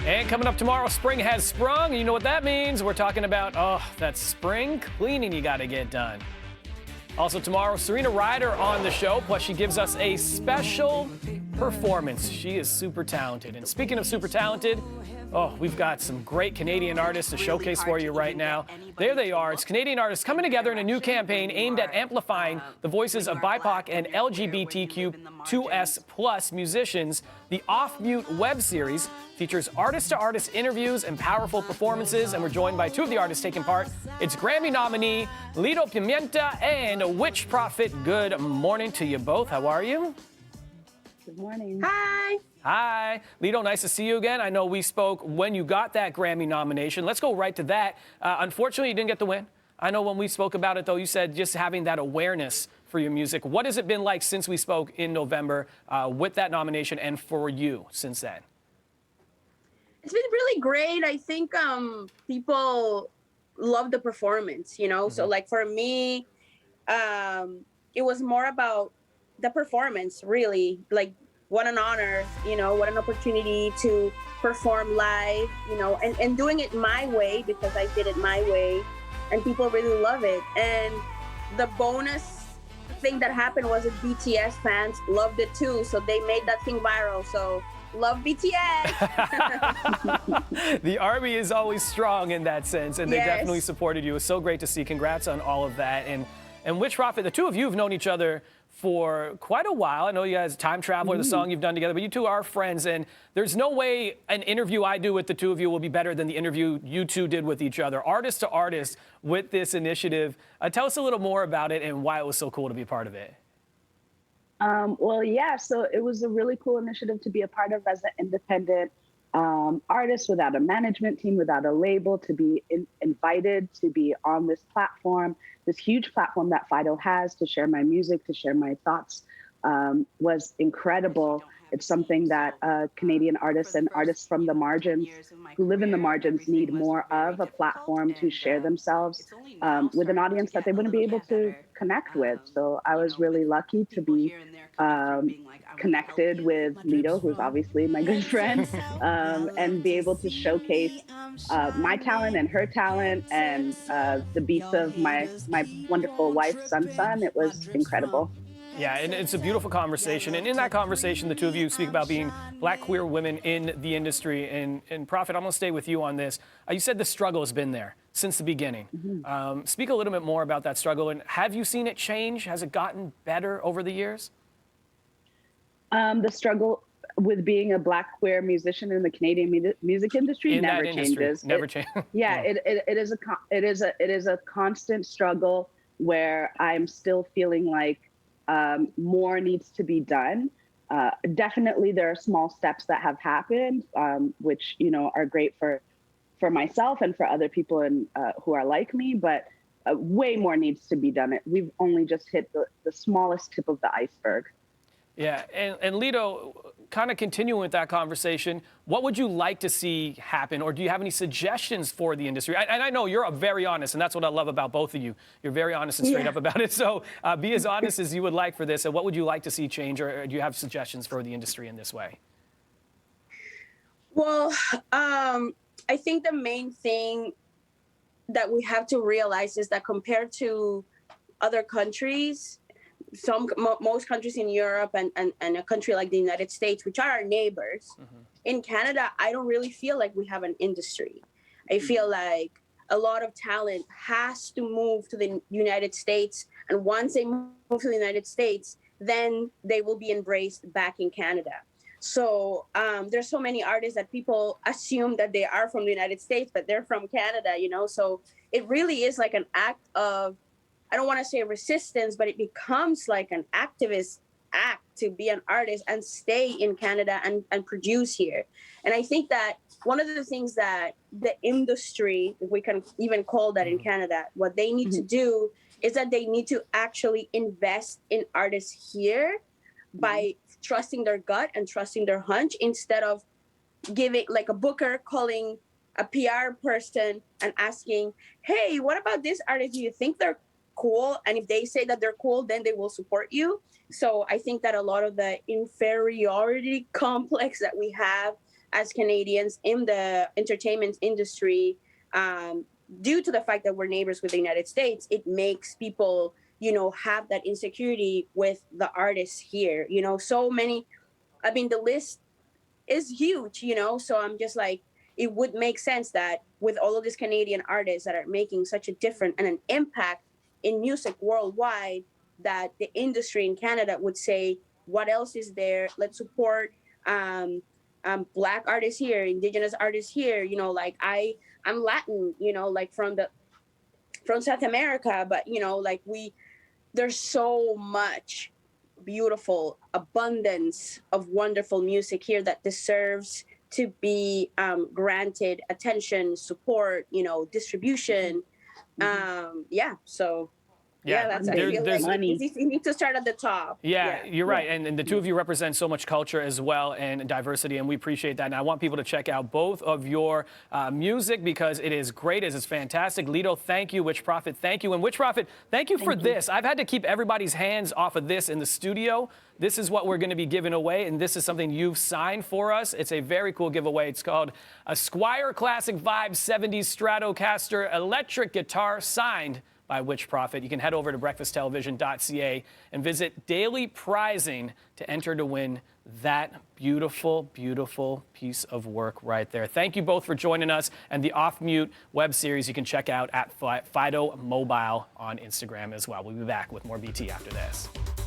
And coming up tomorrow, spring has sprung. You know what that means. We're talking about, that spring cleaning you got to get done. Also tomorrow, Serena Ryder on the show, plus she gives us a special performance. She is super talented. And speaking of super talented, we've got some great Canadian artists to showcase for you right now. There they are. It's Canadian artists coming together in a new campaign aimed at amplifying the voices of BIPOC and LGBTQ2S plus musicians. The Off Mute web series features artist-to-artist interviews and powerful performances, and we're joined by two of the artists taking part. It's Grammy-nominee Lido, Pimienta, and Witch Prophet. Good morning to you both. How are you? Good morning. Hi. Hi. Lido, nice to see you again. I know we spoke when you got that Grammy nomination. Let's go right to that. Unfortunately, you didn't get the win. I know when we spoke about it, though, you said just having that awareness for your music. What has it been like since we spoke in November with that nomination and for you since then? It's been really great. I think people love the performance, you know? Mm-hmm. So like for me, it was more about the performance, really. Like, what an honor, you know, what an opportunity to perform live, you know, and doing it my way, because I did it my way, and people really love it. And the bonus thing that happened was that BTS fans loved it too, so they made that thing viral. So love BTS. The army is always strong in that sense, and they Yes. definitely supported you. It's so great to see. Congrats on all of that. And Witch Prophet, the two of you have known each other for quite a while. I know you guys, Time Traveler, the song you've done together, but you two are friends, and there's no way an interview I do with the two of you will be better than the interview you two did with each other, artist to artist, with this initiative. Tell us a little more about it and why it was so cool to be a part of it. So it was a really cool initiative to be a part of as an independent artist without a management team, without a label, to be invited to be on this platform, this huge platform that Fido has to share my music, to share my thoughts, was incredible. It's something that Canadian artists and artists from the margins who live in the margins need more of, a platform to share themselves with an audience that they wouldn't be able to connect with. So I was really lucky to be connected with Lido, who's obviously my good friend, and be able to showcase my talent and her talent and the beats of my wonderful wife, Sun. It was incredible. Yeah, and it's a beautiful conversation. And in that conversation, the two of you speak about being Black queer women in the industry. And Prophet, I'm going to stay with you on this. You said the struggle has been there since the beginning. Mm-hmm. Speak a little bit more about that struggle. And have you seen it change? Has it gotten better over the years? The struggle with being a Black queer musician in the Canadian music industry never changes. Never changes. Yeah, no. It is a constant struggle where I'm still feeling like more needs to be done. Definitely, there are small steps that have happened, which are great for myself and for other people and who are like me. But way more needs to be done. We've only just hit the smallest tip of the iceberg. Yeah, and Lido, kind of continuing with that conversation, what would you like to see happen, or do you have any suggestions for the industry? And I know you're very honest, and that's what I love about both of you. You're very honest and straight up about it, so be as honest as you would like for this. And what would you like to see change, or do you have suggestions for the industry in this way? Well, I think the main thing that we have to realize is that compared to other countries, most countries in Europe and a country like the United States, which are our neighbors, in Canada, I don't really feel like we have an industry. I feel like a lot of talent has to move to the United States. And once they move to the United States, then they will be embraced back in Canada. So there's so many artists that people assume that they are from the United States, but they're from Canada, So it really is like an act of, I don't want to say resistance, but it becomes like an activist act to be an artist and stay in Canada and produce here. And I think that one of the things that the industry, if we can even call that in Canada, what they need to do is that they need to actually invest in artists here by trusting their gut and trusting their hunch, instead of giving, like, a booker calling a PR person and asking, hey, what about this artist? Do you think they're cool? And if they say that they're cool, then they will support you. So I think that a lot of the inferiority complex that we have as Canadians in the entertainment industry, due to the fact that we're neighbors with the United States, it makes people, have that insecurity with the artists here. So many, I mean, the list is huge, so I'm just like, it would make sense that with all of these Canadian artists that are making such a difference and an impact in music worldwide, that the industry in Canada would say, what else is there? Let's support Black artists here, Indigenous artists here. Like I'm Latin, like from South America, but like there's so much beautiful abundance of wonderful music here that deserves to be granted attention, support, distribution. So that's I feel like money. you need to start at the top. You're right. And the two of you represent so much culture as well and diversity, and we appreciate that. And I want people to check out both of your music because it is great. It is fantastic. Lido, thank you. Witch Prophet, thank you. And Witch Prophet, thank you for this. I've had to keep everybody's hands off of this in the studio. This is what we're going to be giving away, and this is something you've signed for us. It's a very cool giveaway. It's called a Squire Classic Vibe 70s Stratocaster electric guitar signed by Witch Prophet. You can head over to breakfasttelevision.ca and visit Daily Prizing to enter to win that beautiful, beautiful piece of work right there. Thank you both for joining us, and the Off Mute web series you can check out at Fido Mobile on Instagram as well. We'll be back with more BT after this.